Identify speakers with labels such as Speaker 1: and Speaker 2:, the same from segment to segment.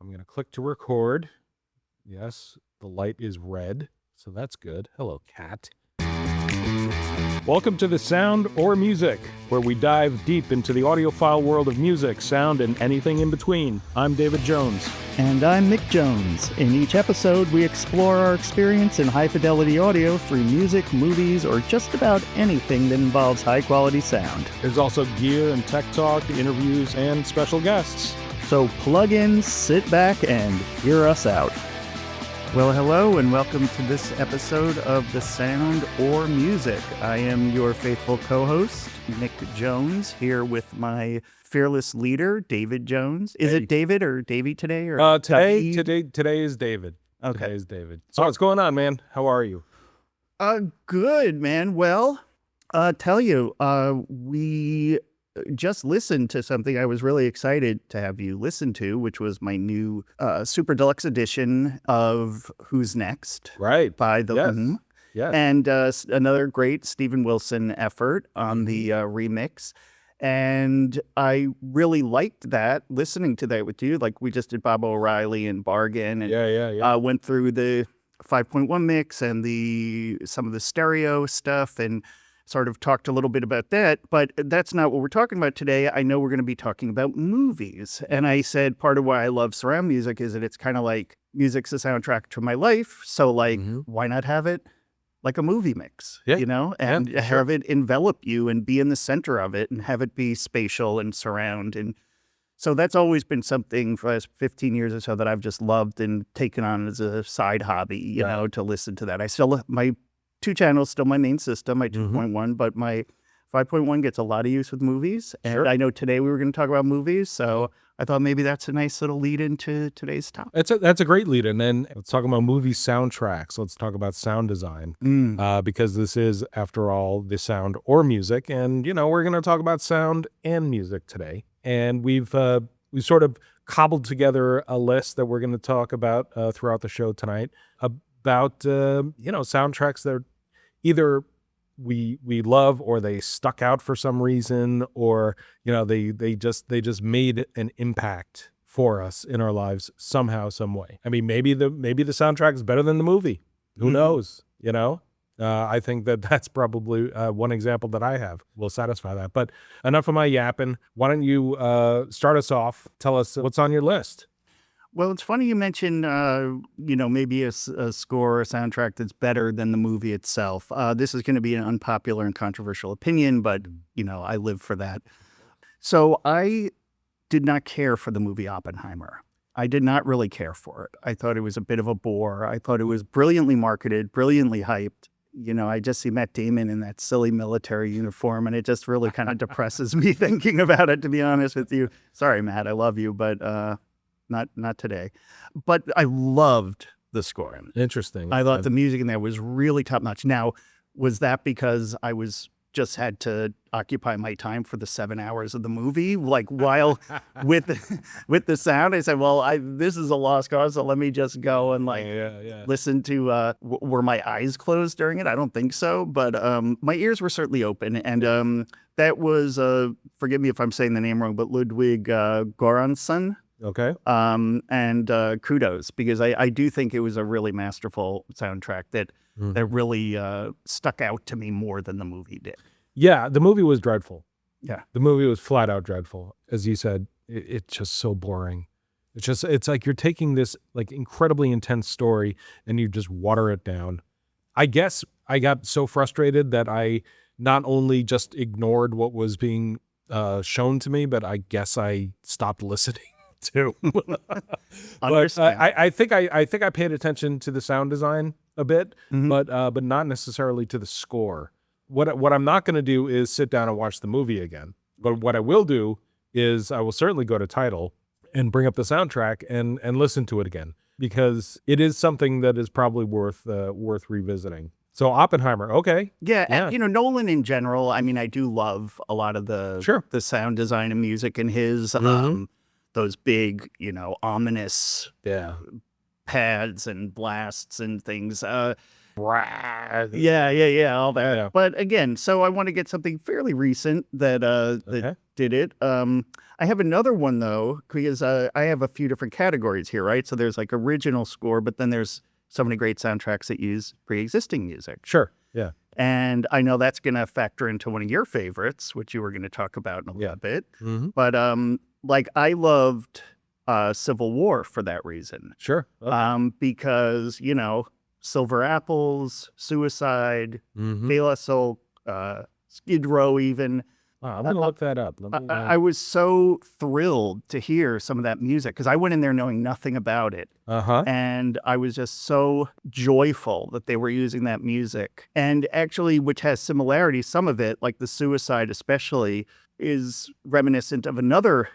Speaker 1: I'm going to click to record. Yes, the light is red, so that's good. Hello, cat. Welcome to The Sound or Music, where we dive deep into the audiophile world of music, sound, and anything in between. I'm David Jones.
Speaker 2: And I'm Mick Jones. In each episode, we explore our experience in high-fidelity audio through music, movies, or just about anything that involves high-quality sound.
Speaker 1: There's also gear and tech talk, interviews, and special guests.
Speaker 2: So plug in, sit back, and hear us out. Well, hello, and welcome to this episode of The Sound or Music. I am your faithful co-host, Mick Jones, here with my fearless leader, David Jones. Is it David or Davey today? Or
Speaker 1: today is David.
Speaker 2: Okay.
Speaker 1: Today is David. So what's going on, man? How are you?
Speaker 2: Good, man. Well, tell you, we just listened to something I was really excited to have you listen to, which was my new super deluxe edition of Who's Next?
Speaker 1: Right.
Speaker 2: By the
Speaker 1: Yes. Yes.
Speaker 2: And another great Steven Wilson effort on the remix. And I really liked that, listening to that with you. Like, we just did Bob O'Reilly and Bargain. And,
Speaker 1: Yeah.
Speaker 2: went through the 5.1 mix and some of the stereo stuff and sort of talked a little bit about that. But that's not what we're talking about today. I know we're going to be talking about movies. And I said part of why I love surround music is that it's kind of like music's the soundtrack to my life. So, like, why not have it like a movie mix,
Speaker 1: Yeah.
Speaker 2: you know, and
Speaker 1: Yeah,
Speaker 2: have it envelop you and be in the center of it and have it be spatial and surround. And so that's always been something for the last 15 years or so that I've just loved and taken on as a side hobby, you know, to listen to that. I still, my 2 channels, still my main system, my 2.1, but my 5.1 gets a lot of use with movies. And I know today we were going to talk about movies, so I thought maybe that's a nice little lead into today's topic.
Speaker 1: That's a great lead. And then let's talk about movie soundtracks. Let's talk about sound design, because this is, after all, the sound or music. And, you know, we're going to talk about sound and music today. And we've sort of cobbled together a list that we're going to talk about throughout the show tonight about, soundtracks that either we love or they stuck out for some reason, or, you know, they just made an impact for us in our lives somehow, some way. I mean, maybe the soundtrack is better than the movie. Who knows? You know, I think that's probably one example that I have will satisfy that. But enough of my yapping. Why don't you start us off? Tell us what's on your list.
Speaker 2: Well, it's funny you mention, maybe a score or a soundtrack that's better than the movie itself. This is going to be an unpopular and controversial opinion, but, you know, I live for that. So I did not care for the movie Oppenheimer. I did not really care for it. I thought it was a bit of a bore. I thought it was brilliantly marketed, brilliantly hyped. You know, I just see Matt Damon in that silly military uniform, and it just really kind of depresses me thinking about it, to be honest with you. Sorry, Matt, I love you, but not today. But I loved the score.
Speaker 1: Interesting.
Speaker 2: I thought the music in there was really top notch. Now, was that because I was just had to occupy my time for the 7 hours of the movie? Like, while with the sound, I said, well, this is a lost cause, so let me just go and listen to, were my eyes closed during it? I don't think so, but my ears were certainly open. And that was, forgive me if I'm saying the name wrong, but Ludwig Göransson.
Speaker 1: Okay.
Speaker 2: And kudos, because I do think it was a really masterful soundtrack that really stuck out to me more than the movie did.
Speaker 1: Yeah, the movie was dreadful.
Speaker 2: Yeah.
Speaker 1: The movie was flat out dreadful. As you said, it's just so boring. It's like you're taking this like incredibly intense story and you just water it down. I guess I got so frustrated that I not only just ignored what was being shown to me, but I guess I stopped listening too. But I think I paid attention to the sound design a bit, but not necessarily to the score. What I'm not going to do is sit down and watch the movie again. But what I will do is I will certainly go to Tidal and bring up the soundtrack and listen to it again, because it is something that is probably worth revisiting. So Oppenheimer, okay.
Speaker 2: Yeah. And, you know, Nolan in general, I mean, I do love a lot of the sound design and music in his those big, you know, ominous pads and blasts and things. All that. Yeah. But again, so I want to get something fairly recent that did it. I have another one though, because I have a few different categories here, right? So there's like original score, but then there's so many great soundtracks that use pre-existing music.
Speaker 1: Sure. Yeah.
Speaker 2: And I know that's going to factor into one of your favorites, which you were going to talk about in a little bit.
Speaker 1: Mm-hmm.
Speaker 2: But like I loved Civil War for that reason.
Speaker 1: Sure. Okay.
Speaker 2: Because, you know, Silver Apples, Suicide,
Speaker 1: Mm-hmm.
Speaker 2: De La Soul, Skid Row even.
Speaker 1: I'm going to look that up.
Speaker 2: I was so thrilled to hear some of that music because I went in there knowing nothing about it.
Speaker 1: Uh-huh.
Speaker 2: And I was just so joyful that they were using that music. And actually, which has similarities, some of it, like the Suicide especially, is reminiscent of another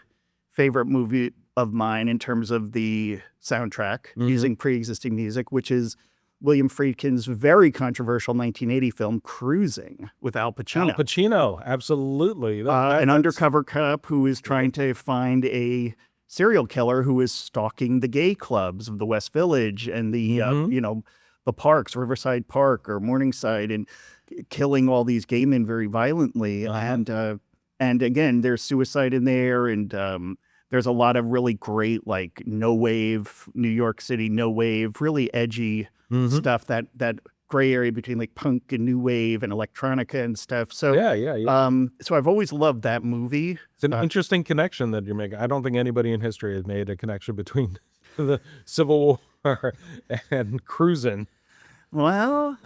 Speaker 2: favorite movie of mine in terms of the soundtrack using pre-existing music, which is William Friedkin's very controversial 1980 film Cruising with Al Pacino.
Speaker 1: Al Pacino, absolutely.
Speaker 2: An undercover cop who is trying to find a serial killer who is stalking the gay clubs of the West Village and the, you know, the parks, Riverside Park or Morningside, and killing all these gay men very violently. And again, there's suicide in there, and there's a lot of really great, like, no wave, New York City, no wave, really edgy stuff, that gray area between like punk and new wave and electronica and stuff. So so I've always loved that movie.
Speaker 1: It's an interesting connection that you're making. I don't think anybody in history has made a connection between the Civil War and Cruising.
Speaker 2: Well,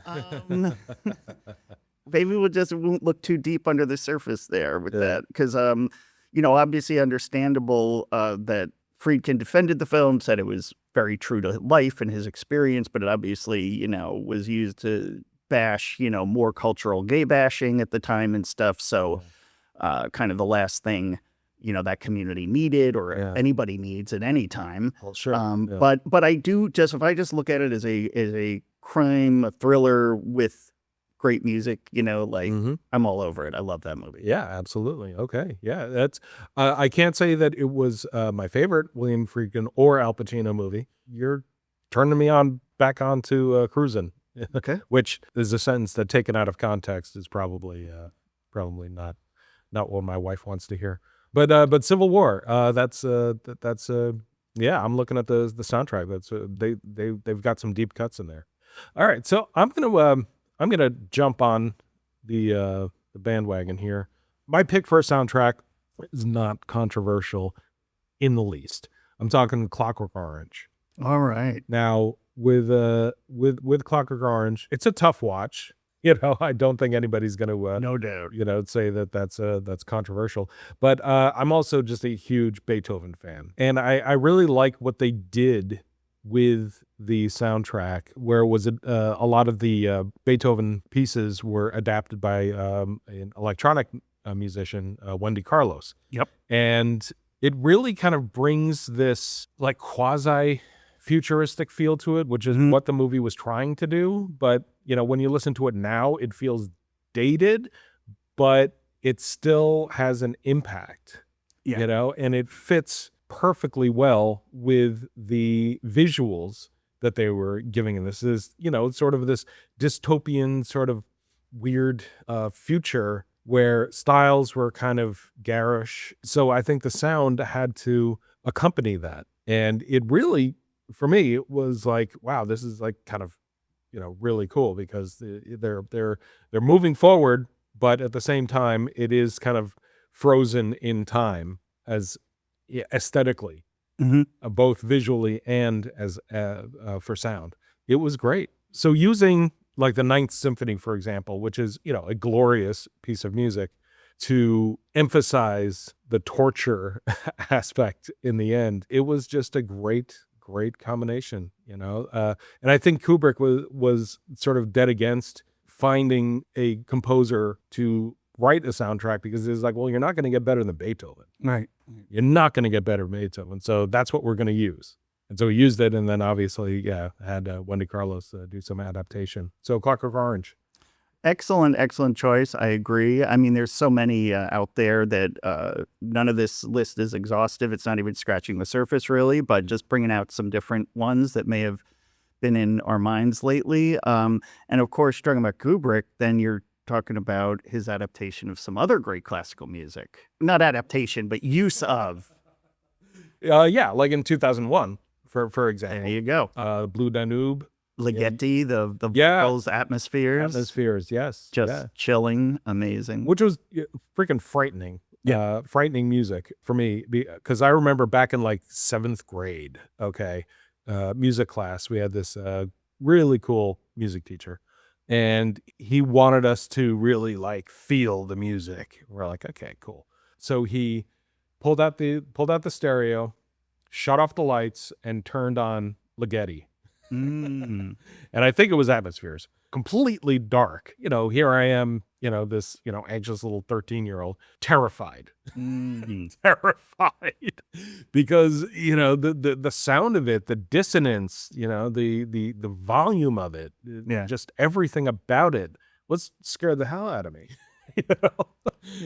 Speaker 2: maybe we just won't look too deep under the surface there with that, because you know, obviously understandable that Friedkin defended the film, said it was very true to life and his experience, but it obviously, you know, was used to bash, you know, more cultural gay bashing at the time and stuff. So kind of the last thing, you know, that community needed or anybody needs at any time.
Speaker 1: Well, sure.
Speaker 2: But I do just, if I just look at it as a crime, a thriller with great music, you know, like I'm all over it. I love that movie.
Speaker 1: Yeah, absolutely. Okay. Yeah, that's I can't say that it was my favorite William Friedkin or Al Pacino movie. You're turning me back onto Cruising.
Speaker 2: Okay.
Speaker 1: Which is a sentence that taken out of context is probably not what my wife wants to hear. But Civil War, that's yeah, I'm looking at the soundtrack. That's they've got some deep cuts in there. All right, so I'm gonna jump on the bandwagon here. My pick for a soundtrack is not controversial in the least. I'm talking Clockwork Orange.
Speaker 2: All right.
Speaker 1: Now with Clockwork Orange, it's a tough watch. You know, I don't think anybody's gonna
Speaker 2: no doubt,
Speaker 1: you know, say that that's controversial. But I'm also just a huge Beethoven fan, and I really like what they did with the soundtrack, where was it a lot of the Beethoven pieces were adapted by an electronic musician, Wendy Carlos.
Speaker 2: Yep.
Speaker 1: And it really kind of brings this like quasi futuristic feel to it, which is what the movie was trying to do. But, you know, when you listen to it now, it feels dated, but it still has an impact, you know, and it fits perfectly well with the visuals that they were giving in this. Is, you know, sort of this dystopian sort of weird future where styles were kind of garish. So I think the sound had to accompany that. And it really, for me, it was like, wow, this is like kind of, you know, really cool, because they're moving forward, but at the same time, it is kind of frozen in time as aesthetically, both visually and as for sound. It was great. So using like the Ninth Symphony, for example, which is, you know, a glorious piece of music, to emphasize the torture aspect in the end, it was just a great combination, you know. And I think Kubrick was sort of dead against finding a composer to write a soundtrack, because it's like, well, you're not going to get better than Beethoven.
Speaker 2: Right.
Speaker 1: You're not going to get better than Beethoven. So that's what we're going to use. And so he used it, and then obviously, had Wendy Carlos do some adaptation. So Clockwork Orange.
Speaker 2: Excellent choice. I agree. I mean, there's so many out there that none of this list is exhaustive. It's not even scratching the surface, really, but just bringing out some different ones that may have been in our minds lately. And of course, talking about Kubrick, then you're talking about his adaptation of some other great classical music. Not adaptation, but use of.
Speaker 1: Yeah, like in 2001, for
Speaker 2: There
Speaker 1: example.
Speaker 2: you go.
Speaker 1: Blue Danube.
Speaker 2: Ligeti, the
Speaker 1: Yeah.
Speaker 2: vocals, atmospheres.
Speaker 1: Atmospheres, yes.
Speaker 2: Just
Speaker 1: yeah.
Speaker 2: chilling, amazing.
Speaker 1: Which was freaking frightening.
Speaker 2: Yeah.
Speaker 1: Frightening music for me, because I remember back in like 7th grade, okay, music class, we had this really cool music teacher, and he wanted us to really like feel the music. We're like, okay, cool. So he pulled out the stereo, shut off the lights, and turned on Ligeti.
Speaker 2: Mm.
Speaker 1: And I think it was Atmospheres. Completely dark. Here I am, this, anxious little 13-year-old, terrified. Terrified. Because, the sound of it, the dissonance, the volume of it, just everything about it was scared the hell out of me.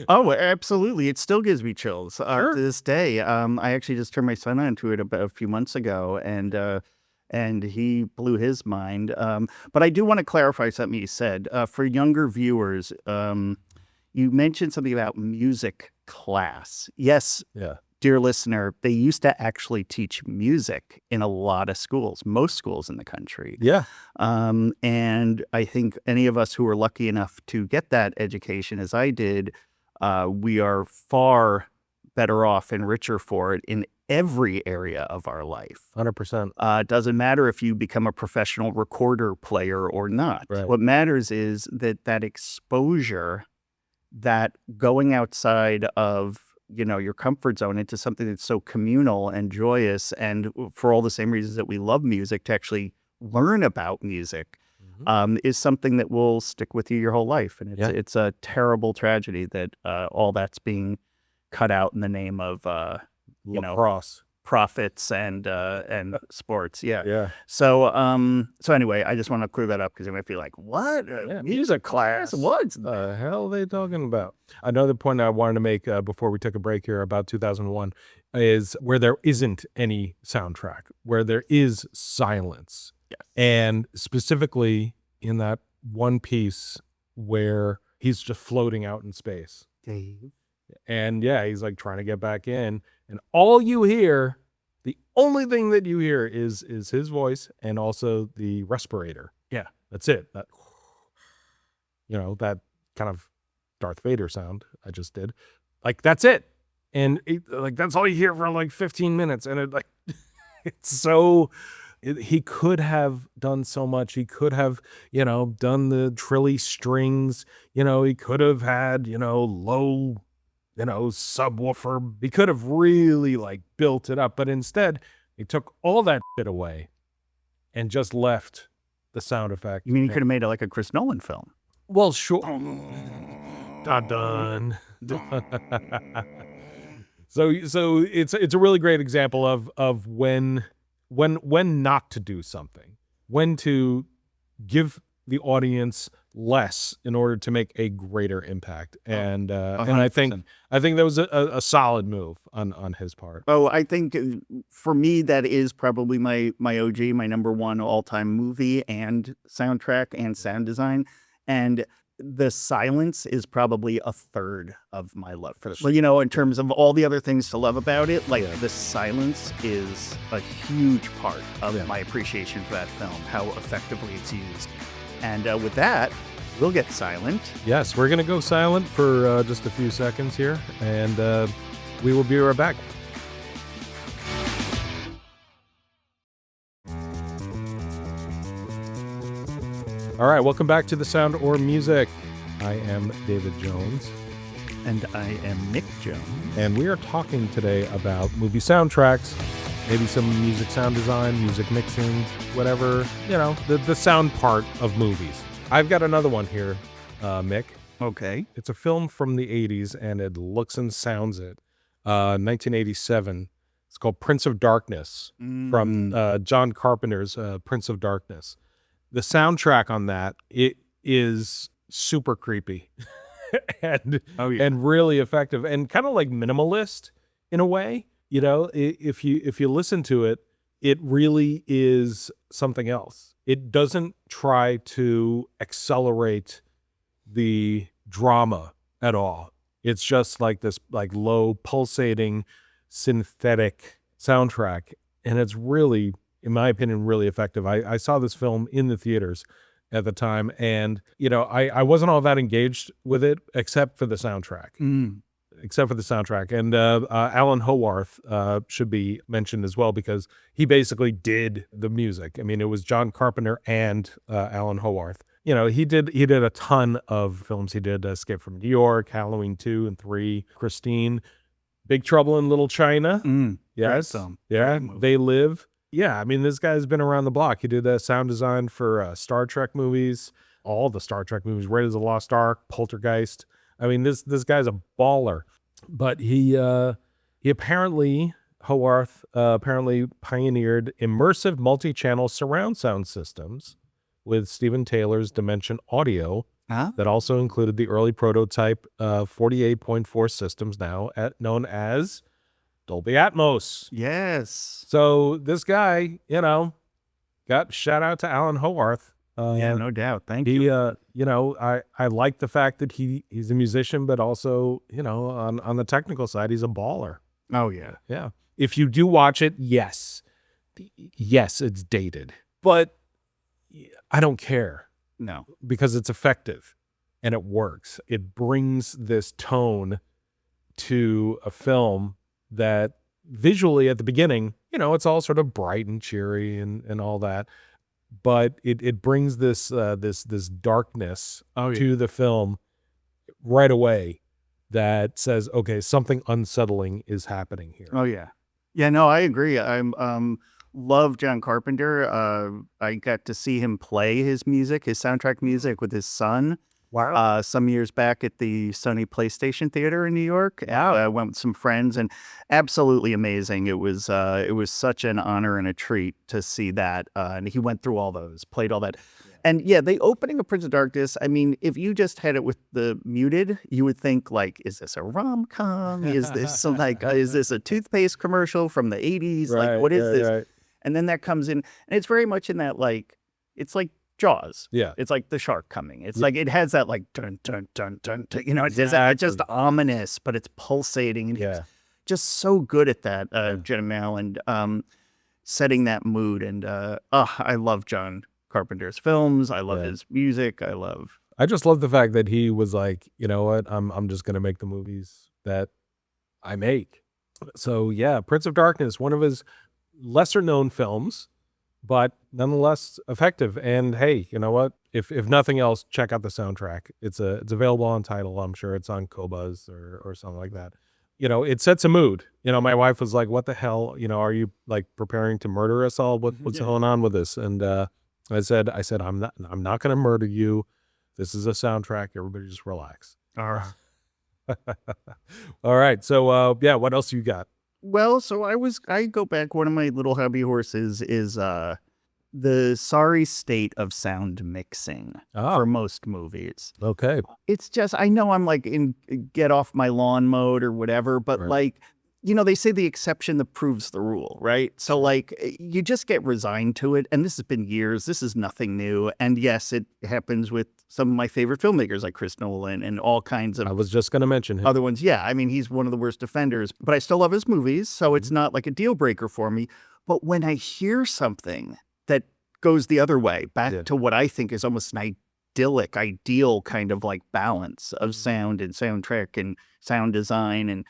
Speaker 2: Oh, absolutely. It still gives me chills
Speaker 1: Sure.
Speaker 2: to this day. I actually just turned my son onto it about a few months ago, and he blew his mind. But I do want to clarify something you said. For younger viewers, you mentioned something about music class. Yes,
Speaker 1: Yeah.
Speaker 2: dear listener, they used to actually teach music in a lot of schools, most schools in the country.
Speaker 1: Yeah.
Speaker 2: And I think any of us who were lucky enough to get that education as I did, we are far better off and richer for it in every area of our life.
Speaker 1: 100%.
Speaker 2: It doesn't matter if you become a professional recorder player or not.
Speaker 1: Right.
Speaker 2: What matters is that exposure, that going outside of your comfort zone into something that's so communal and joyous, and for all the same reasons that we love music, to actually learn about music, is something that will stick with you your whole life. And it's a terrible tragedy that all that's being cut out in the name of
Speaker 1: Lacrosse.
Speaker 2: profits and sports.
Speaker 1: Yeah.
Speaker 2: So anyway, I just want to clear that up because they might be like, what? Music class? What
Speaker 1: the hell are they talking about? Another point I wanted to make before we took a break here about 2001 is where there isn't any soundtrack, where there is silence.
Speaker 2: Yes.
Speaker 1: And specifically in that one piece where he's just floating out in space.
Speaker 2: Dave.
Speaker 1: And yeah, he's like trying to get back in, and all you hear, the only thing that you hear is his voice and also the respirator.
Speaker 2: Yeah.
Speaker 1: That's it. That that kind of Darth Vader sound I just did. Like, that's it. And that's all you hear for like 15 minutes. And it it's so, he could have done so much. He could have, done the trilly strings, he could have had, low, subwoofer. He could have really like built it up, but instead he took all that shit away and just left the sound effect.
Speaker 2: You mean you could have made it like a Chris Nolan film?
Speaker 1: Well, sure. Dun. So it's a really great example of when not to do something, when to give the audience less in order to make a greater impact. And I think that was a solid move on his part.
Speaker 2: Oh, I think for me, that is probably my OG, my number one all-time movie and soundtrack and sound design. And the silence is probably a third of my love for this. Well, in terms of all the other things to love about it, like the silence is a huge part of my appreciation for that film, how effectively it's used. And with that, we'll get silent.
Speaker 1: Yes, we're going to go silent for just a few seconds here, and we will be right back. All right, welcome back to The Sound or Music. I am David Jones.
Speaker 2: And I am Mick Jones.
Speaker 1: And we are talking today about movie soundtracks, maybe some music sound design, music mixing, whatever, the sound part of movies. I've got another one here, Mick.
Speaker 2: Okay.
Speaker 1: It's a film from the 80s, and it looks and sounds it. 1987. It's called Prince of Darkness, from John Carpenter's Prince of Darkness. The soundtrack on that, it is super creepy and really effective and kind of like minimalist in a way. If you listen to it, it really is something else. It doesn't try to accelerate the drama at all. It's just like this like low pulsating synthetic soundtrack, and it's really, in my opinion, really effective. I saw this film in the theaters at the time, and I wasn't all that engaged with it except for the soundtrack. Except for the soundtrack. And Alan Howarth should be mentioned as well, because he basically did the music. I mean, it was John Carpenter and Alan Howarth. He did a ton of films. He did Escape from New York, Halloween 2 and 3, Christine, Big Trouble in Little China. Yes. Yeah. They Live. Yeah. I mean, this guy's been around the block. He did sound design for Star Trek movies, all the Star Trek movies, Raiders of the Lost Ark, Poltergeist. I mean, this guy's a baller. But he apparently, Howarth apparently pioneered immersive multi-channel surround sound systems with Stephen Taylor's Dimension Audio that also included the early prototype 48.4 systems now known as Dolby Atmos.
Speaker 2: Yes.
Speaker 1: So this guy, got shout out to Alan Howarth.
Speaker 2: Yeah, no doubt. Thank you.
Speaker 1: I like the fact that he's a musician, but also, on the technical side, he's a baller.
Speaker 2: Oh, yeah.
Speaker 1: Yeah. If you do watch it, yes, it's dated, but I don't care.
Speaker 2: No.
Speaker 1: Because it's effective and it works. It brings this tone to a film that visually at the beginning, it's all sort of bright and cheery and all that. But it brings this darkness to the film right away that says, okay, something unsettling is happening here.
Speaker 2: Oh yeah. Yeah, no, I agree. I'm love John Carpenter. I got to see him play his soundtrack music with his son.
Speaker 1: Wow.
Speaker 2: Some years back at the Sony PlayStation Theater in New York. I went with some friends, and absolutely amazing. It was such an honor and a treat to see that. And he went through all those, played all that. Yeah. And yeah, the opening of Prince of Darkness, I mean, if you just had it with the muted, you would think like, is this a rom-com? Is this is this a toothpaste commercial from the 80s?
Speaker 1: Right,
Speaker 2: like, what is this?
Speaker 1: Right.
Speaker 2: And then that comes in, and it's very much in that, like, it's like Jaws.
Speaker 1: Yeah.
Speaker 2: It's like the shark coming. It's like, it has that like dun dun dun dun, it's just ominous, but it's pulsating, and he's just so good at that, Jenna and setting that mood. And I love John Carpenter's films. I love his music. I
Speaker 1: just love the fact that he was like, you know what, I'm just gonna make the movies that I make. So yeah, Prince of Darkness, one of his lesser known films, but nonetheless effective. And hey, you know what? If nothing else, check out the soundtrack. It's available on Tidal. I'm sure it's on Qobuz or something like that. It sets a mood. My wife was like, "What the hell? Are you like preparing to murder us all? What's going on with this?" And I said, I'm not going to murder you. This is a soundtrack. Everybody just relax.
Speaker 2: All right.
Speaker 1: All right. So what else you got?
Speaker 2: Well, so I go back. One of my little hobby horses is the sorry state of sound mixing for most movies.
Speaker 1: Okay.
Speaker 2: It's just, I know I'm like in get off my lawn mode or whatever, but like, they say the exception that proves the rule, right? So like, you just get resigned to it. And this has been years. This is nothing new. And yes, it happens with some of my favorite filmmakers like Chris Nolan and all kinds of...
Speaker 1: I was just going to mention him.
Speaker 2: Other ones, yeah. I mean, he's one of the worst offenders, but I still love his movies. So it's not like a deal breaker for me. But when I hear something that goes the other way, back to what I think is almost an ideal kind of like balance of sound and soundtrack and sound design and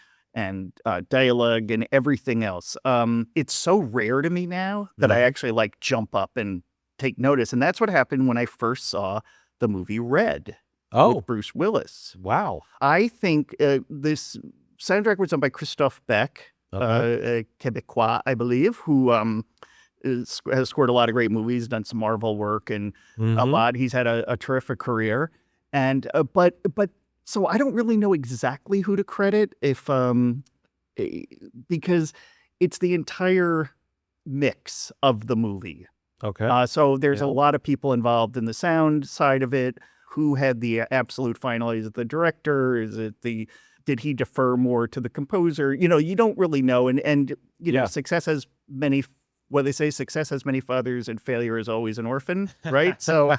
Speaker 2: dialogue and everything else. It's so rare to me now that I actually like jump up and take notice. And that's what happened when I first saw the movie Red with Bruce Willis.
Speaker 1: Wow.
Speaker 2: I think this soundtrack was done by Christophe Beck, Quebecois, I believe, who has scored a lot of great movies, done some Marvel work and a lot. He's had a terrific career. And but so I don't really know exactly who to credit because it's the entire mix of the movie.
Speaker 1: Okay.
Speaker 2: So there's a lot of people involved in the sound side of it. Who had the absolute final? Is it the director? Did he defer more to the composer? You don't really know. And success has many what they say, success has many fathers and failure is always an orphan, right? So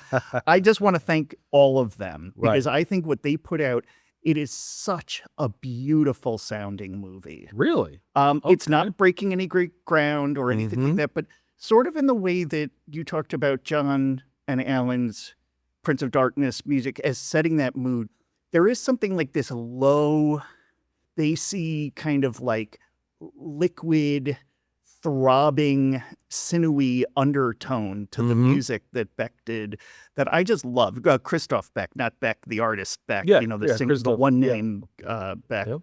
Speaker 2: I just want to thank all of them because I think what they put out, it is such a beautiful sounding movie.
Speaker 1: Really?
Speaker 2: It's not breaking any great ground or anything like that, but sort of in the way that you talked about John and Alan's Prince of Darkness music as setting that mood. There is something like this low, bassy kind of like liquid, throbbing, sinewy undertone to the music that Beck did that I just love. Christoph Beck, not Beck, the artist Beck, the one name Beck. Yep.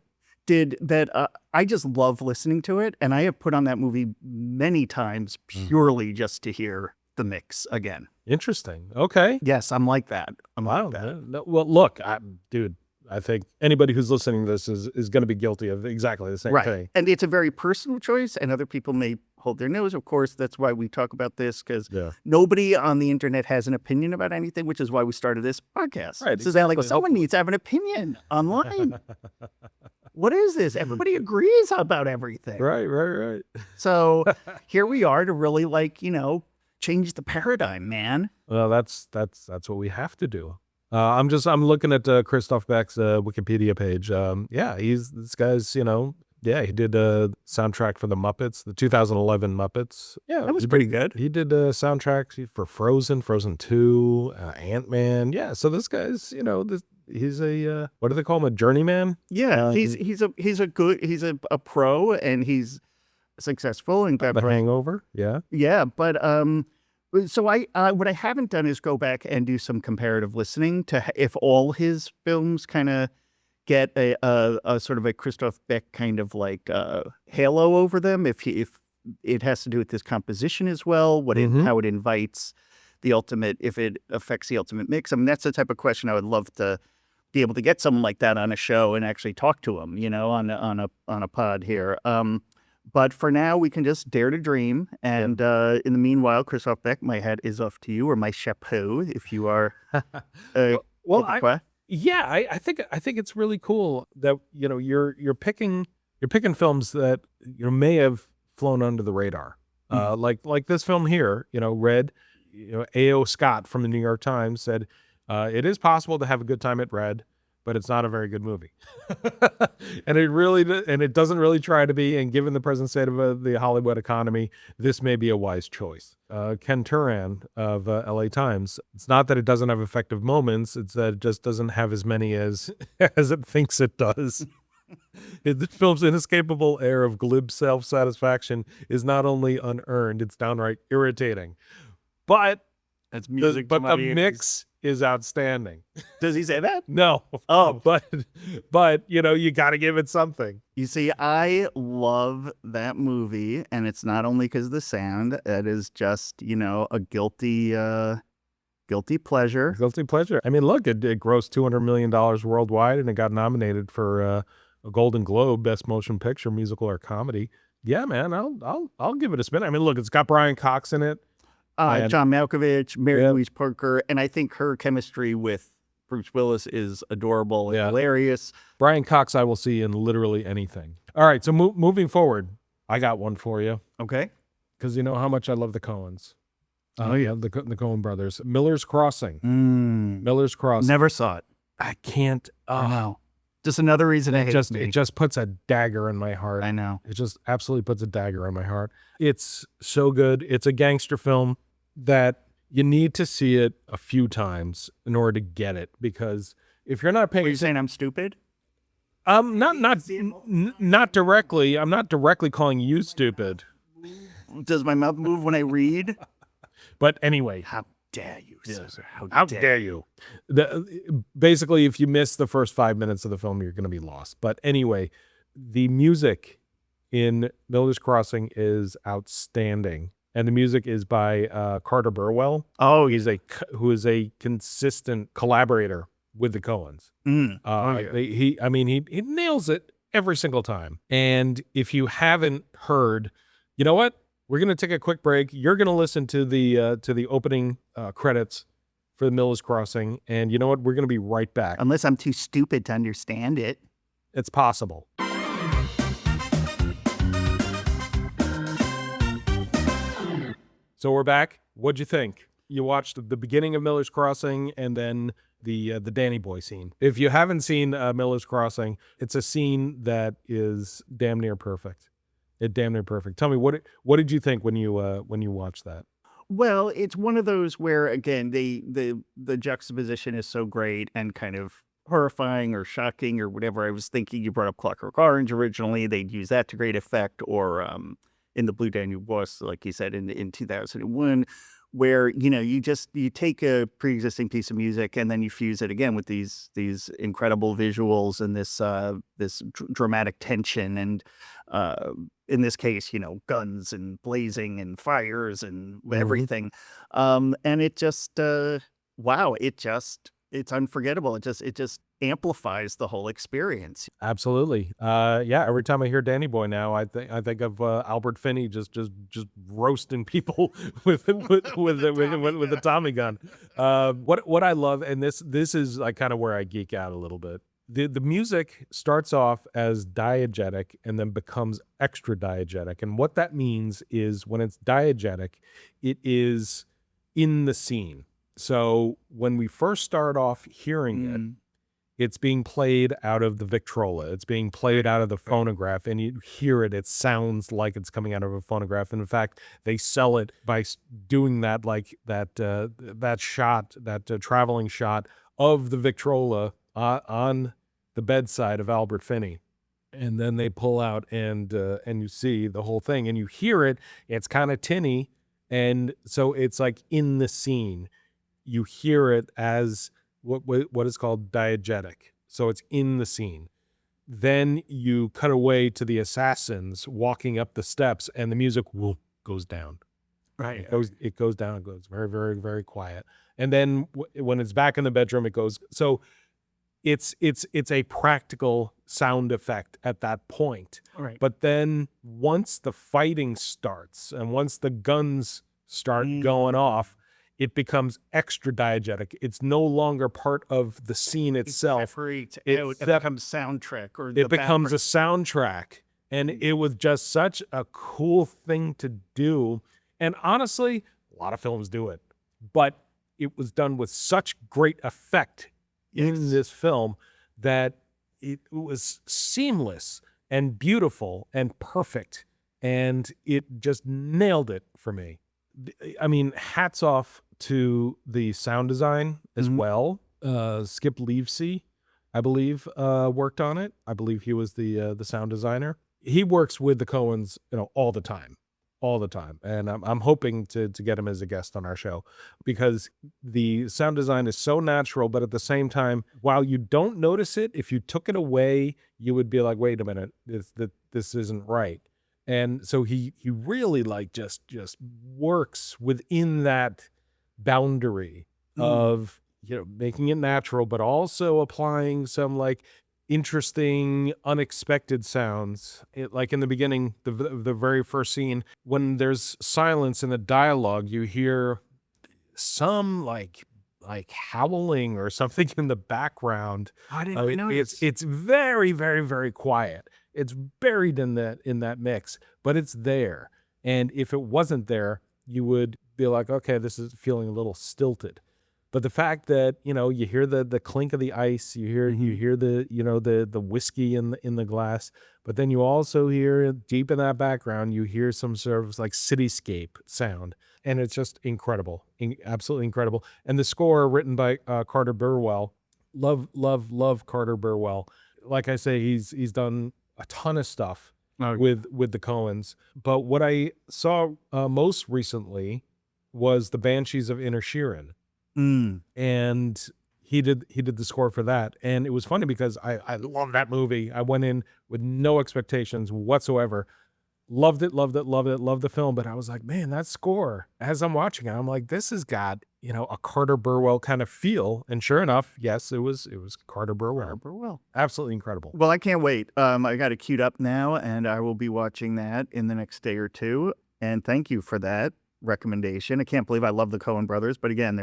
Speaker 2: Did that. I just love listening to it. And I have put on that movie many times purely just to hear the mix again.
Speaker 1: Interesting. Okay.
Speaker 2: Yes, I'm like that.
Speaker 1: Like that. No, well, look, dude, I think anybody who's listening to this is going to be guilty of exactly the same thing.
Speaker 2: And it's a very personal choice, and other people may hold their nose. Of course, that's why we talk about this, because nobody on the internet has an opinion about anything, which is why we started this podcast. Right. This is like, someone needs to have an opinion online. What is this? Everybody agrees about everything.
Speaker 1: Right.
Speaker 2: So here we are to really change the paradigm, man.
Speaker 1: Well, that's what we have to do. I'm looking at Christoph Beck's Wikipedia page. This guy's, he did a soundtrack for the Muppets, the 2011 Muppets.
Speaker 2: Yeah, that was pretty good.
Speaker 1: He did a soundtrack for Frozen 2, Ant-Man. Yeah, so this guy's, he's a what do they call him? A journeyman?
Speaker 2: Yeah, he's a pro, and he's successful and got
Speaker 1: The Hangover.
Speaker 2: Yeah, but so what I haven't done is go back and do some comparative listening to if all his films kind of get a sort of a Christoph Beck kind of like halo over them. If it has to do with his composition as well, how it invites the ultimate, if it affects the ultimate mix. I mean, that's the type of question I would love to be able to get someone like that on a show and actually talk to him, on a pod here. But for now, we can just dare to dream. And in the meanwhile, Christoph Beck, my hat is off to you, or my chapeau, if you are.
Speaker 1: I think it's really cool that you're picking films that may have flown under the radar, like this film here. Red. A.O. Scott from the New York Times said it is possible to have a good time at Red, but it's not a very good movie. And it doesn't really try to be. And given the present state of the Hollywood economy, this may be a wise choice. Ken Turan of LA Times, it's not that it doesn't have effective moments, it's that it just doesn't have as many as it thinks it does. The film's inescapable air of glib self-satisfaction is not only unearned, it's downright irritating. But
Speaker 2: that's music.
Speaker 1: But the mix is outstanding.
Speaker 2: Does he say that?
Speaker 1: No.
Speaker 2: Oh,
Speaker 1: but you got to give it something.
Speaker 2: You see, I love that movie, and it's not only because of the sound. It is just a guilty pleasure.
Speaker 1: Guilty pleasure. I mean, look, it grossed $200 million worldwide, and it got nominated for a Golden Globe, Best Motion Picture, Musical or Comedy. Yeah, man, I'll give it a spin. I mean, look, it's got Brian Cox in it.
Speaker 2: John Malkovich, Mary Louise Parker, and I think her chemistry with Bruce Willis is adorable and hilarious.
Speaker 1: Brian Cox I will see in literally anything. All right, so moving forward, I got one for you.
Speaker 2: Okay.
Speaker 1: Because you know how much I love the Coens. The Coen brothers. Miller's Crossing. Miller's Crossing.
Speaker 2: Never saw it.
Speaker 1: I can't.
Speaker 2: I know. Just another reason I hate it.
Speaker 1: It just puts a dagger in my heart.
Speaker 2: I know.
Speaker 1: It just absolutely puts a dagger in my heart. It's so good. It's a gangster film that you need to see it a few times in order to get it, because if you're not paying,
Speaker 2: are you saying I'm stupid?
Speaker 1: Not directly. I'm not directly calling you stupid.
Speaker 2: Does my mouth move when I read?
Speaker 1: But anyway,
Speaker 2: how dare you, sir?
Speaker 1: How dare you? Basically, if you miss the first 5 minutes of the film, you're going to be lost. But anyway, the music in Miller's Crossing is outstanding. And the music is by Carter Burwell.
Speaker 2: Oh,
Speaker 1: who is a consistent collaborator with the Coens. He nails it every single time. And if you haven't heard, you know what? We're going to take a quick break. You're going to listen to the opening credits for the Miller's Crossing. And you know what? We're going to be right back.
Speaker 2: Unless I'm too stupid to understand it.
Speaker 1: It's possible. So we're back. What'd you think? You watched the beginning of Miller's Crossing and then the Danny Boy scene. If you haven't seen Miller's Crossing, it's a scene that is damn near perfect. Damn near perfect. Tell me, what did you think when you watched that?
Speaker 2: Well, it's one of those where again the juxtaposition is so great and kind of horrifying or shocking or whatever. I was thinking you brought up Clockwork Orange originally. They'd use that to great effect, or in the Blue Danube Wars, like you said in 2001, where you take a pre-existing piece of music and then you fuse it again with these incredible visuals and this dramatic tension and uh in this case, guns and blazing and fires and
Speaker 1: Mhm.
Speaker 2: everything. And it just, wow, it's unforgettable. It just amplifies the whole experience.
Speaker 1: Absolutely. Yeah. Every time I hear Danny Boy now, I think of Albert Finney just roasting people with the Tommy gun. What I love, and this is like kind of where I geek out a little bit. The music starts off as diegetic and then becomes extra diegetic, and what that means is when it's diegetic, it is in the scene. So when we first start off hearing it,
Speaker 2: Mm,
Speaker 1: it's being played out of the Victrola. It's being played out of the phonograph, and you hear it. It sounds like it's coming out of a phonograph. And in fact, they sell it by doing that, like that shot, that traveling shot of the Victrola on the bedside of Albert Finney. And then they pull out and you see the whole thing, and you hear it. It's kind of tinny, and so it's like in the scene you hear it as what is called diegetic. So it's in the scene. Then you cut away to the assassins walking up the steps, and the music whoop, goes down.
Speaker 2: right.
Speaker 1: It goes down. It goes very, very, very quiet. And then when it's back in the bedroom, it goes. So it's a practical sound effect at that point.
Speaker 2: Right.
Speaker 1: But then once the fighting starts and once the guns start going off, it becomes extra diegetic. It's no longer part of the scene itself.
Speaker 2: Separate
Speaker 1: It
Speaker 2: out, it
Speaker 1: sep-
Speaker 2: becomes soundtrack or
Speaker 1: It
Speaker 2: the
Speaker 1: becomes a
Speaker 2: background.
Speaker 1: soundtrack. And it was just such a cool thing to do. And honestly, a lot of films do it. But it was done with such great effect in this film that it was seamless and beautiful and perfect. And it just nailed it for me. I mean, hats off to the sound design as
Speaker 2: Mhm.
Speaker 1: well. Skip Leavesey, I believe, worked on it. I believe he was the sound designer. He works with the Coens, all the time, and I'm hoping to get him as a guest on our show because the sound design is so natural, but at the same time, while you don't notice it, if you took it away, you would be like, "Wait a minute, this isn't right." And so he really like just works within that boundary
Speaker 2: Mm.
Speaker 1: of making it natural, but also applying some like interesting, unexpected sounds. Like in the beginning, the very first scene, when there's silence in the dialogue, you hear some like howling or something in the background.
Speaker 2: I didn't notice.
Speaker 1: It's very, very, very quiet. It's buried in that mix, but it's there. And if it wasn't there, you would be like, okay, this is feeling a little stilted. But the fact that you hear the clink of the ice, you hear the whiskey in the glass, but then you also hear deep in that background, you hear some sort of like cityscape sound, and it's just incredible, absolutely incredible. And the score written by Carter Burwell, love, love, love Carter Burwell. Like I say, he's done a ton of stuff
Speaker 2: Oh,
Speaker 1: with the Coens, but what I saw most recently was the Banshees of Inisherin,
Speaker 2: mm.
Speaker 1: and he did the score for that. And it was funny because I love that movie. I went in with no expectations whatsoever. Loved it, loved it, loved it, loved the film. But I was like, man, that score, as I'm watching it, I'm like, this has got, a Carter Burwell kind of feel. And sure enough, yes, it was Carter Burwell.
Speaker 2: Barbara Will.
Speaker 1: Absolutely incredible.
Speaker 2: Well, I can't wait. I got it queued up now, and I will be watching that in the next day or two. And thank you for that recommendation. I can't believe I love the Coen brothers, but again,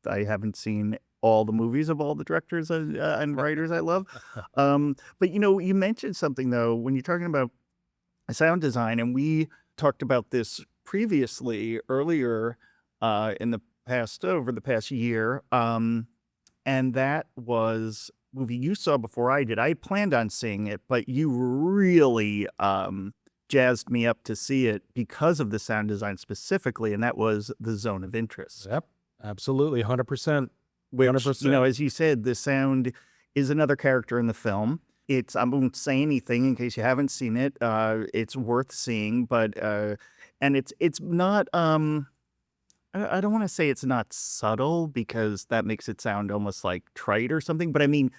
Speaker 2: I haven't seen all the movies of all the directors and writers I love. But you mentioned something though when you're talking about sound design, and we talked about this previously earlier in the past over the past year, and that was a movie you saw before I did. I planned on seeing it, but you really jazzed me up to see it because of the sound design specifically, and that was The Zone of Interest.
Speaker 1: Yep, absolutely, 100%.
Speaker 2: Which,
Speaker 1: 100%.
Speaker 2: as you said, the sound is another character in the film. I won't say anything in case you haven't seen it. It's worth seeing, but and it's not. I don't want to say it's not subtle because that makes it sound almost like trite or something. But I mean,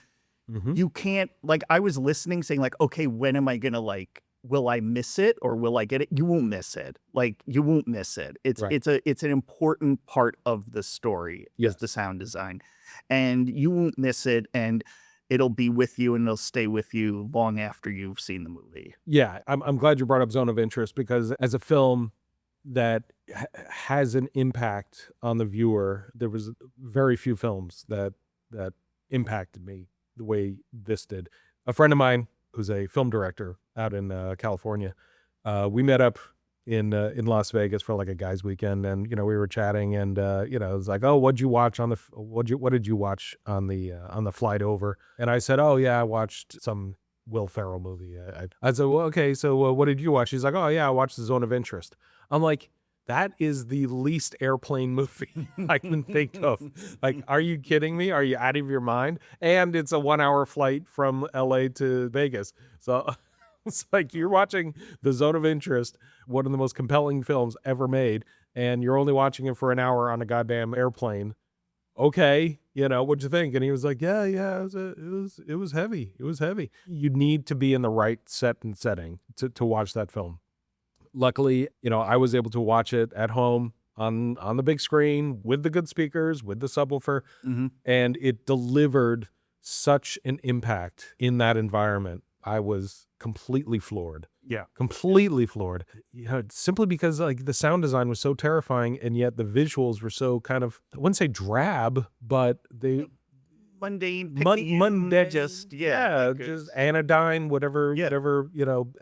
Speaker 1: Mhm.
Speaker 2: you can't like. I was listening, saying like, okay, when am I gonna like? Will I miss it or will I get it? You won't miss it. Like you won't miss it.
Speaker 1: Right.
Speaker 2: It's an important part of the story is the
Speaker 1: Yes.
Speaker 2: sound design, and you won't miss it. And it'll be with you and it'll stay with you long after you've seen the movie.
Speaker 1: Yeah, I'm glad you brought up Zone of Interest because as a film that has an impact on the viewer, there was very few films that impacted me the way this did. A friend of mine who's a film director out in California, we met up in Las Vegas for like a guys' weekend, and we were chatting, and it was like, oh, what'd you watch on the what did you watch on the flight over? And I said, oh yeah, I watched some Will Ferrell movie. I said, well, okay, so what did you watch? He's like, oh yeah, I watched The Zone of Interest. I'm like, that is the least airplane movie I can think of. Like, are you kidding me? Are you out of your mind? And it's a 1 hour flight from LA to Vegas. So it's like you're watching The Zone of Interest, one of the most compelling films ever made, and you're only watching it for an hour on a goddamn airplane. Okay, what'd you think? And he was like, yeah, it was heavy. It was heavy. You need to be in the right set and setting to watch that film. Luckily, I was able to watch it at home on the big screen with the good speakers, with the subwoofer,
Speaker 2: Mhm.
Speaker 1: and it delivered such an impact in that environment. I was completely floored.
Speaker 2: Yeah.
Speaker 1: Completely floored. Simply because like the sound design was so terrifying and yet the visuals were so kind of, I wouldn't say drab, but they
Speaker 2: Mundane,
Speaker 1: mundane,
Speaker 2: just
Speaker 1: yeah,
Speaker 2: like
Speaker 1: just anodyne,
Speaker 2: yeah.
Speaker 1: whatever,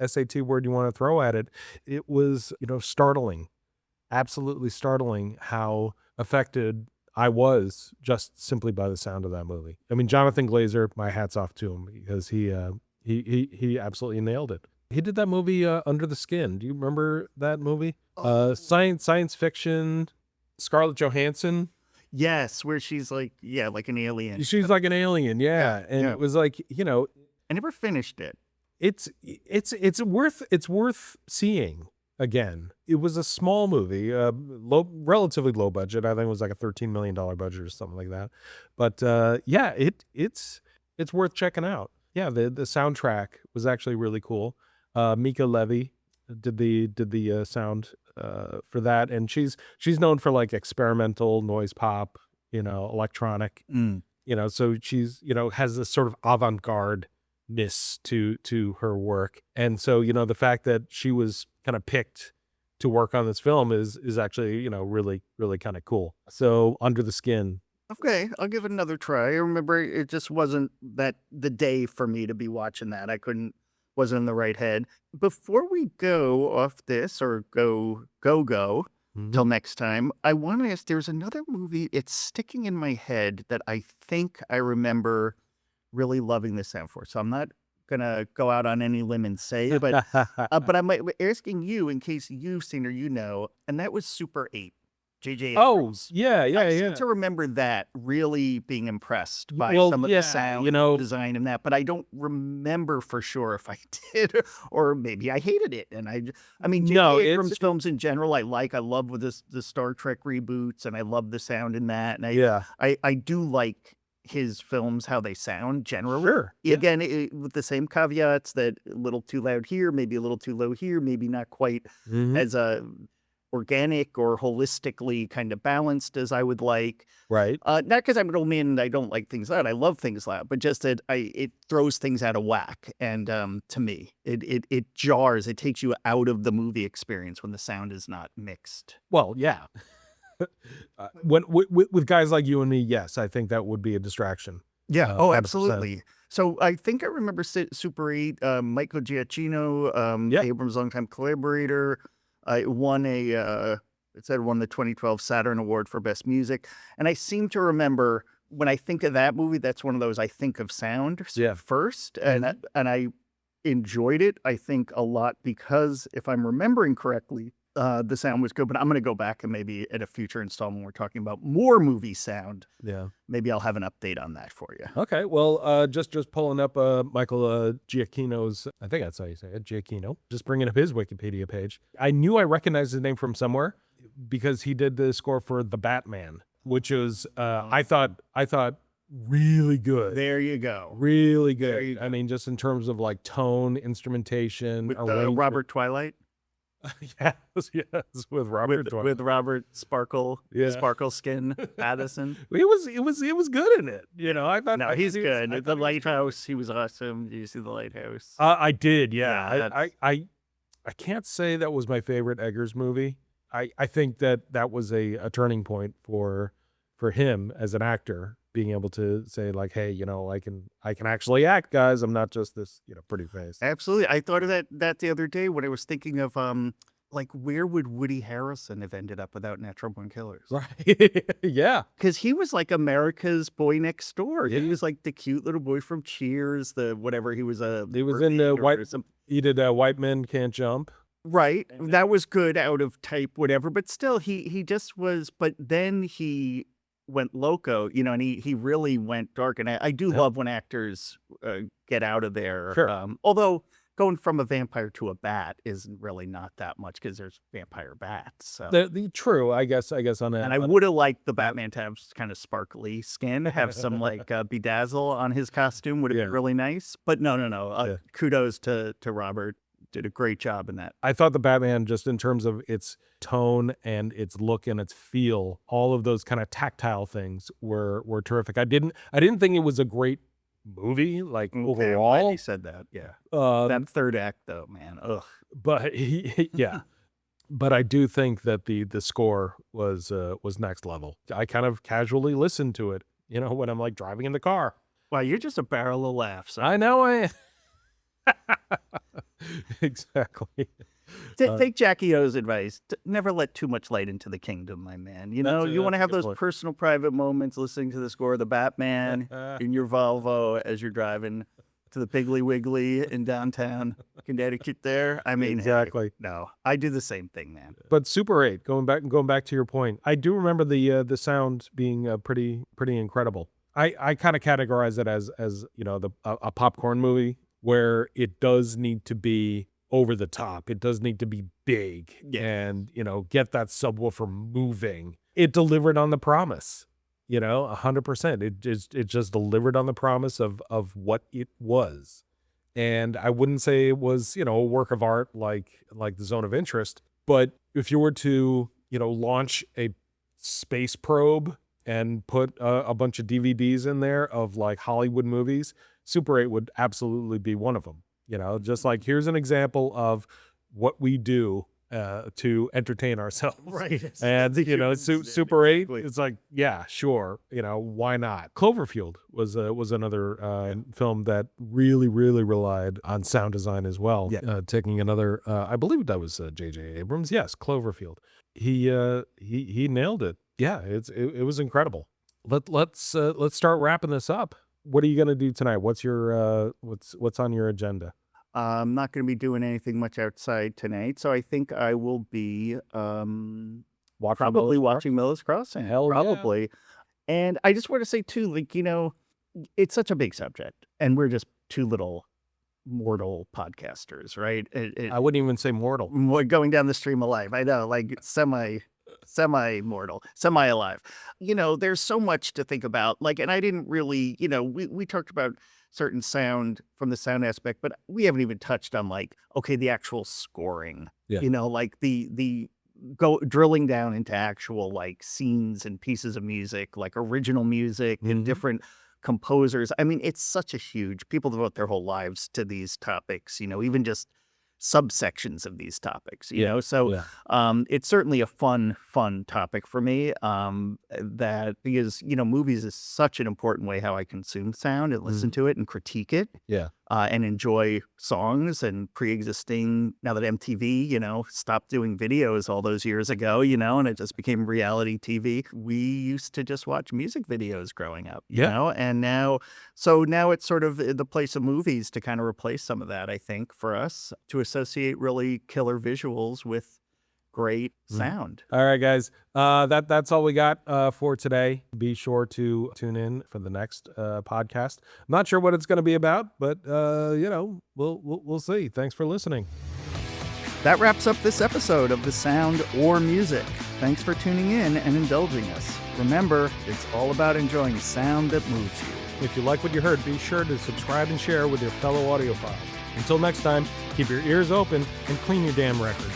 Speaker 1: SAT word you want to throw at it. It was, startling, absolutely startling how affected I was just simply by the sound of that movie. I mean, Jonathan Glazer, my hat's off to him because he absolutely nailed it. He did that movie Under the Skin. Do you remember that movie?
Speaker 2: Oh.
Speaker 1: Science fiction. Scarlett Johansson.
Speaker 2: Yes, where she's like, yeah, like an alien.
Speaker 1: She's like an alien,
Speaker 2: Yeah,
Speaker 1: yeah. And
Speaker 2: yeah.
Speaker 1: it was like,
Speaker 2: I never finished it.
Speaker 1: it's worth seeing again. It was a small movie, relatively low budget. I think it was like a $13 million budget or something like that. But yeah, it's worth checking out. Yeah, the soundtrack was actually really cool. Mika Levy did the sound for that, and she's known for like experimental noise pop, electronic,
Speaker 2: Mm.
Speaker 1: so she's has this sort of avant-garde-ness to her work. And so the fact that she was kind of picked to work on this film is actually really really kind of cool. So Under the Skin.
Speaker 2: Okay, I'll give it another try. I remember it just wasn't that the day for me to be watching that. Wasn't in the right head. Before we go off this or go
Speaker 1: Mhm.
Speaker 2: till next time, I want to ask there's another movie, it's sticking in my head that I think I remember really loving the sound for. So I'm not gonna go out on any limb and say, but I might be asking you in case you've seen or and that was Super 8, J.J.
Speaker 1: Oh,
Speaker 2: Abrams.
Speaker 1: yeah,
Speaker 2: I
Speaker 1: yeah,
Speaker 2: seem
Speaker 1: yeah.
Speaker 2: to remember that really being impressed by
Speaker 1: Well,
Speaker 2: some of the
Speaker 1: yeah,
Speaker 2: sound design and that, but I don't remember for sure if I did or maybe I hated it. And I mean,
Speaker 1: no,
Speaker 2: J.J.
Speaker 1: it's
Speaker 2: Abrams films in general, I like. I love with the Star Trek reboots, and I love the sound in that. And
Speaker 1: yeah,
Speaker 2: I do like his films, how they sound generally.
Speaker 1: sure, yeah.
Speaker 2: Again, with the same caveats that a little too loud here, maybe a little too low here, maybe not quite
Speaker 1: Mhm.
Speaker 2: as organic or holistically kind of balanced as I would like.
Speaker 1: Right.
Speaker 2: Not because I'm an old man and I don't like things loud. I love things loud, but just that it throws things out of whack. And to me, it jars. It takes you out of the movie experience when the sound is not mixed.
Speaker 1: Well, yeah. When with guys like you and me, yes, I think that would be a distraction.
Speaker 2: Yeah. Oh,
Speaker 1: 100%.
Speaker 2: absolutely. So I think I remember Super 8, Michael Giacchino,
Speaker 1: Yeah.
Speaker 2: Abrams' longtime collaborator. It won it said won the 2012 Saturn Award for Best Music. And I seem to remember when I think of that movie, that's one of those I think of sound
Speaker 1: Yeah.
Speaker 2: first. And I enjoyed it, I think, a lot because if I'm remembering correctly, the sound was good. But I'm going to go back and maybe at a future installment when we're talking about more movie sound.
Speaker 1: Yeah.
Speaker 2: Maybe I'll have an update on that for you.
Speaker 1: Okay. Well, just pulling up Michael Giacchino's, I think that's how you say it, Giacchino. Just bringing up his Wikipedia page. I knew I recognized his name from somewhere because he did the score for The Batman, which was I thought really good.
Speaker 2: There you go.
Speaker 1: Really
Speaker 2: There
Speaker 1: good.
Speaker 2: you go.
Speaker 1: I mean, just in terms of like tone, instrumentation,
Speaker 2: With
Speaker 1: arrangement.
Speaker 2: Robert Twilight?
Speaker 1: yes, with Robert Twilight.
Speaker 2: With Robert Sparkle Skin Addison.
Speaker 1: It was good in it. You know, I thought
Speaker 2: No, he's
Speaker 1: I
Speaker 2: good.
Speaker 1: thought
Speaker 2: The
Speaker 1: he was
Speaker 2: Lighthouse, he was awesome. Did you see The Lighthouse?
Speaker 1: I did, yeah.
Speaker 2: Yeah,
Speaker 1: I can't say that was my favorite Eggers movie. I think that was a turning point for him as an actor, being able to say like, hey, you know, I can actually act, guys. I'm not just this, you know, pretty face.
Speaker 2: Absolutely. I thought of that the other day when I was thinking of like where would Woody Harrelson have ended up without Natural Born Killers?
Speaker 1: Right. Yeah.
Speaker 2: Because he was like America's boy next door.
Speaker 1: Yeah.
Speaker 2: He was like the cute little boy from Cheers, the whatever he was
Speaker 1: He was in he did White Men Can't Jump.
Speaker 2: Right. That was good out of type, whatever. But still, he just was. But then he went loco, you know, and he really went dark. And I do love when actors get out of there.
Speaker 1: Sure.
Speaker 2: Although going from a vampire to a bat isn't really not that much because there's vampire bats. So.
Speaker 1: The true, I guess on
Speaker 2: And I would have liked the Batman to have kind of sparkly skin, have some like bedazzle on his costume would have been really nice. But no. Kudos to Robert. Did a great job in that.
Speaker 1: I thought the Batman, just in terms of its tone and its look and its feel, all of those kind of tactile things were terrific. I didn't think it was a great movie, like overall.
Speaker 2: He said that, yeah. That third act, though, man, ugh.
Speaker 1: But yeah. But I do think that the score was next level. I kind of casually listened to it, you know, when I'm like driving in the car.
Speaker 2: Wow, you're just a barrel of laughs.
Speaker 1: I know I. Exactly.
Speaker 2: Take Jackie O's advice. Never let too much light into the kingdom, my man. You know, you want to have those personal, private moments listening to the score of the Batman in your Volvo as you're driving to the Piggly Wiggly in downtown Connecticut there. I mean,
Speaker 1: exactly.
Speaker 2: Hey, no, I do the same thing, man.
Speaker 1: But Super 8, going back to your point, I do remember the sound being pretty incredible. I kind of categorize it as you know, a popcorn movie where it does need to be over the top. It does need to be big and, you know, get that subwoofer moving. It delivered on the promise, you know, 100%. It just delivered on the promise of what it was. And I wouldn't say it was, you know, a work of art like The Zone of Interest, but if you were to, you know, launch a space probe and put a bunch of DVDs in there of like Hollywood movies, Super 8 would absolutely be one of them. You know, just like here's an example of what we do to entertain ourselves.
Speaker 2: Right.
Speaker 1: And, you know, Super 8, it's like, yeah, sure. You know, why not? Cloverfield was another film that really relied on sound design as well.
Speaker 2: Yeah.
Speaker 1: Taking another, I believe that was J.J. Abrams. Yes, Cloverfield. He nailed it. Yeah, it was incredible. Let's start wrapping this up. What are you gonna do tonight? What's your what's on your agenda?
Speaker 2: I'm not going to be doing anything much outside tonight, so I think I will be probably watching Miller's Crossing.
Speaker 1: Hell
Speaker 2: probably.
Speaker 1: Yeah.
Speaker 2: And I just want to say too, like, you know, it's such a big subject, and we're just two little mortal podcasters, right?
Speaker 1: I wouldn't even say mortal.
Speaker 2: Going down the stream of life. I know, like semi-mortal, semi-alive. You know, there's so much to think about. Like, and I didn't really, you know, we talked about certain sound from the sound aspect, but we haven't even touched on like, okay, the actual scoring.
Speaker 1: Yeah.
Speaker 2: You know, like the drilling down into actual like scenes and pieces of music, like original music and different composers. I mean, it's such a huge, people devote their whole lives to these topics, you know, even just subsections of these topics, you know? So it's certainly a fun topic for me, that because, you know, movies is such an important way how I consume sound and listen to it and critique it.
Speaker 1: Yeah.
Speaker 2: and enjoy songs and pre-existing, now that MTV, stopped doing videos all those years ago, and it just became reality TV. We used to just watch music videos growing up, and now it's sort of the place of movies to kind of replace some of that, I think, for us to associate really killer visuals with great sound.
Speaker 1: All right, guys. That's all we got for today. Be sure to tune in for the next podcast. I'm not sure what it's going to be about, but we'll see. Thanks for listening.
Speaker 2: That wraps up this episode of The Sound or Music. Thanks for tuning in and indulging us. Remember, it's all about enjoying sound that moves you.
Speaker 1: If you like what you heard, be sure to subscribe and share with your fellow audiophiles. Until next time, keep your ears open and clean your damn records.